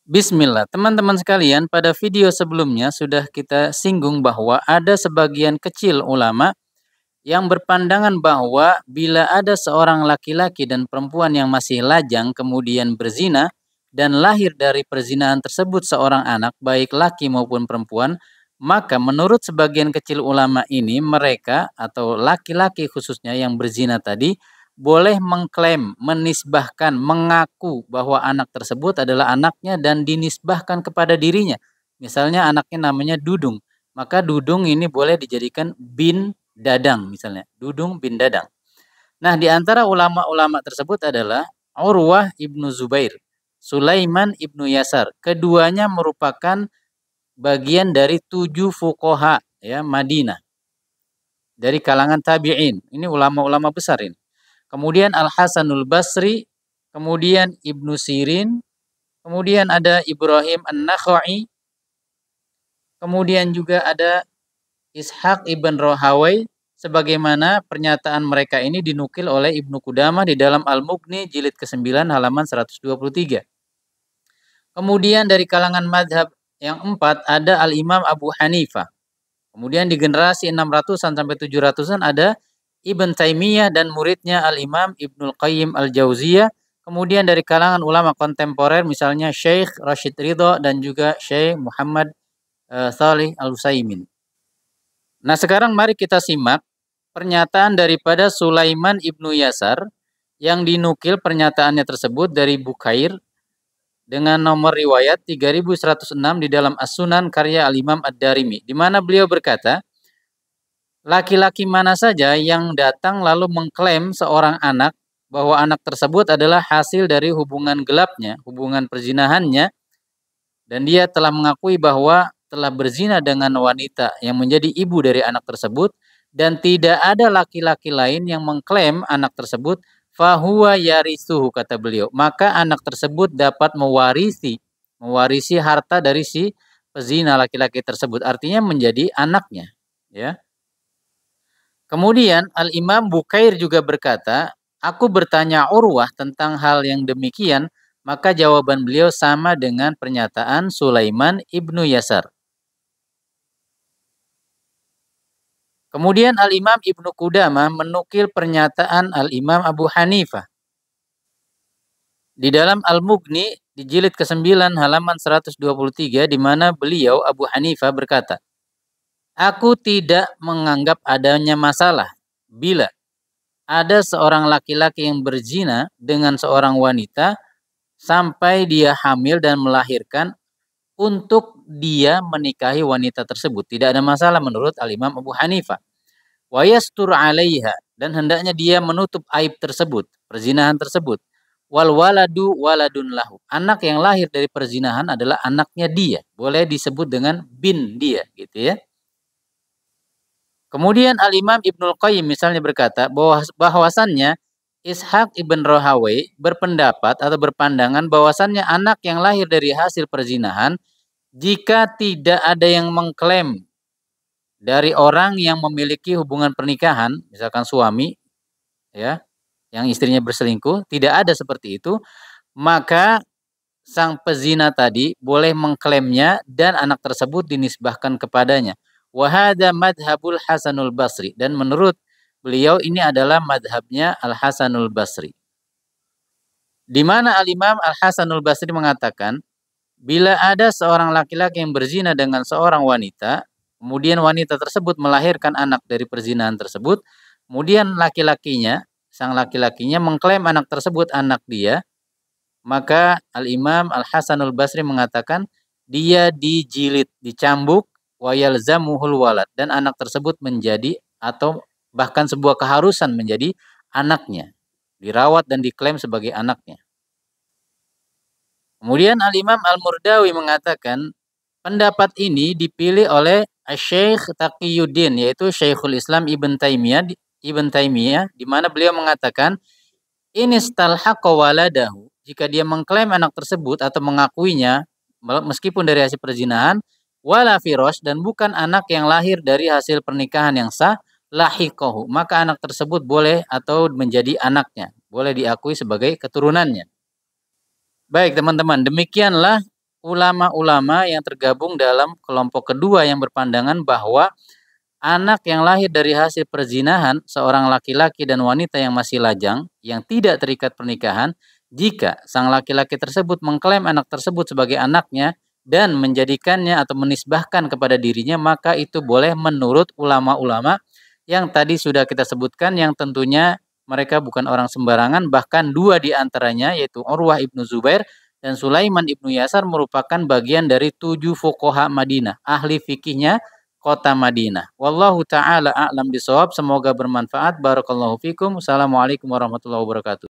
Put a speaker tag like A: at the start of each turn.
A: Bismillah, teman-teman sekalian, pada video sebelumnya sudah kita singgung bahwa ada sebagian kecil ulama yang berpandangan bahwa bila ada seorang laki-laki dan perempuan yang masih lajang kemudian berzina dan lahir dari perzinahan tersebut seorang anak baik laki maupun perempuan, maka menurut sebagian kecil ulama ini mereka atau laki-laki khususnya yang berzina tadi boleh mengklaim, menisbahkan, mengaku bahwa anak tersebut adalah anaknya dan dinisbahkan kepada dirinya. Misalnya anaknya namanya Dudung, maka Dudung ini boleh dijadikan bin Dadang misalnya, Dudung bin Dadang. Nah, di antara ulama-ulama tersebut adalah Urwah ibnu Zubair, Sulaiman ibnu Yasar. Keduanya merupakan bagian dari 7 fuqaha ya Madinah dari kalangan tabi'in. Ini ulama-ulama besar ini. Kemudian Al Hasanul Basri, kemudian Ibnu Sirin, kemudian ada Ibrahim An-Nakhai, kemudian juga ada Ishaq ibn Rahawai, sebagaimana pernyataan mereka ini dinukil oleh Ibnu Qudamah di dalam Al-Mughni jilid ke-9 halaman 123. Kemudian dari kalangan madhab yang empat ada Al-Imam Abu Hanifah. Kemudian di generasi 600-an sampai 700-an ada Ibn Taimiyah dan muridnya Al-Imam Ibnul Qayyim Al-Jauziyah. Kemudian dari kalangan ulama kontemporer misalnya Syekh Rashid Ridho dan juga Syekh Muhammad Salih Al-Utsaimin. Nah, sekarang mari kita simak pernyataan daripada Sulaiman ibnu Yasar yang dinukil pernyataannya tersebut dari Bukair dengan nomor riwayat 3106 di dalam As-Sunan karya Al-Imam Ad-Darimi, di mana beliau berkata, laki-laki mana saja yang datang lalu mengklaim seorang anak bahwa anak tersebut adalah hasil dari hubungan gelapnya, hubungan perzinahannya, dan dia telah mengakui bahwa telah berzina dengan wanita yang menjadi ibu dari anak tersebut dan tidak ada laki-laki lain yang mengklaim anak tersebut, fahuwa yarisuhu, kata beliau, maka anak tersebut dapat mewarisi harta dari si pezina laki-laki tersebut, artinya menjadi anaknya, ya. Kemudian Al-Imam Bukair juga berkata, aku bertanya Urwah tentang hal yang demikian, maka jawaban beliau sama dengan pernyataan Sulaiman ibnu Yasar. Kemudian Al-Imam Ibnu Qudamah menukil pernyataan Al-Imam Abu Hanifah. Di dalam Al-Mughni di jilid ke-9 halaman 123 di mana beliau Abu Hanifah berkata, aku tidak menganggap adanya masalah bila ada seorang laki-laki yang berzina dengan seorang wanita sampai dia hamil dan melahirkan untuk dia menikahi wanita tersebut. Tidak ada masalah menurut Al-Imam Abu Hanifah. Wa yastur 'alaiha, dan hendaknya dia menutup aib tersebut, perzinahan tersebut. Wal waladu waladun lahu. Anak yang lahir dari perzinahan adalah anaknya dia. Boleh disebut dengan bin dia, gitu ya. Kemudian Al-Imam Ibnul Qayyim misalnya berkata bahwasannya Ishaq ibn Rahawai berpendapat atau berpandangan bahwasannya anak yang lahir dari hasil perzinahan, jika tidak ada yang mengklaim dari orang yang memiliki hubungan pernikahan, misalkan suami, ya, yang istrinya berselingkuh, tidak ada seperti itu, maka sang pezina tadi boleh mengklaimnya dan anak tersebut dinisbahkan kepadanya. Wahada madhabul Hasanul Basri, dan menurut beliau ini adalah madhabnya Al Hasanul Basri. Di mana Al-Imam Al Hasanul Basri mengatakan, bila ada seorang laki-laki yang berzina dengan seorang wanita, kemudian wanita tersebut melahirkan anak dari perzinahan tersebut, kemudian sang laki-lakinya mengklaim anak tersebut anak dia, maka Al-Imam Al Hasanul Basri mengatakan dia dijilid, dicambuk, wa yalzamuhul walad, dan anak tersebut menjadi atau bahkan sebuah keharusan menjadi anaknya, dirawat dan diklaim sebagai anaknya. Kemudian Al-Imam Al-Murdawi mengatakan pendapat ini dipilih oleh Syekh Taqiyuddin, yaitu Syekhul Islam Ibn Taimiyah, di mana beliau mengatakan ini stalhaqa waladahu, jika dia mengklaim anak tersebut atau mengakuinya meskipun dari hasil perzinahan, wala firosh, dan bukan anak yang lahir dari hasil pernikahan yang sah, lahiqahu, maka anak tersebut boleh atau menjadi anaknya, boleh diakui sebagai keturunannya. Baik teman-teman, demikianlah ulama-ulama yang tergabung dalam kelompok kedua yang berpandangan bahwa anak yang lahir dari hasil perzinahan seorang laki-laki dan wanita yang masih lajang, yang tidak terikat pernikahan, jika sang laki-laki tersebut mengklaim anak tersebut sebagai anaknya dan menjadikannya atau menisbahkan kepada dirinya, maka itu boleh menurut ulama-ulama yang tadi sudah kita sebutkan, yang tentunya mereka bukan orang sembarangan, bahkan dua di antaranya yaitu Urwah ibnu Zubair dan Sulaiman ibnu Yasar merupakan bagian dari 7 fuqaha Madinah, ahli fikihnya kota Madinah. Wallahu taala a'lam bishawab. Semoga bermanfaat. Barakallahu fikum. Assalamualaikum warahmatullahi wabarakatuh.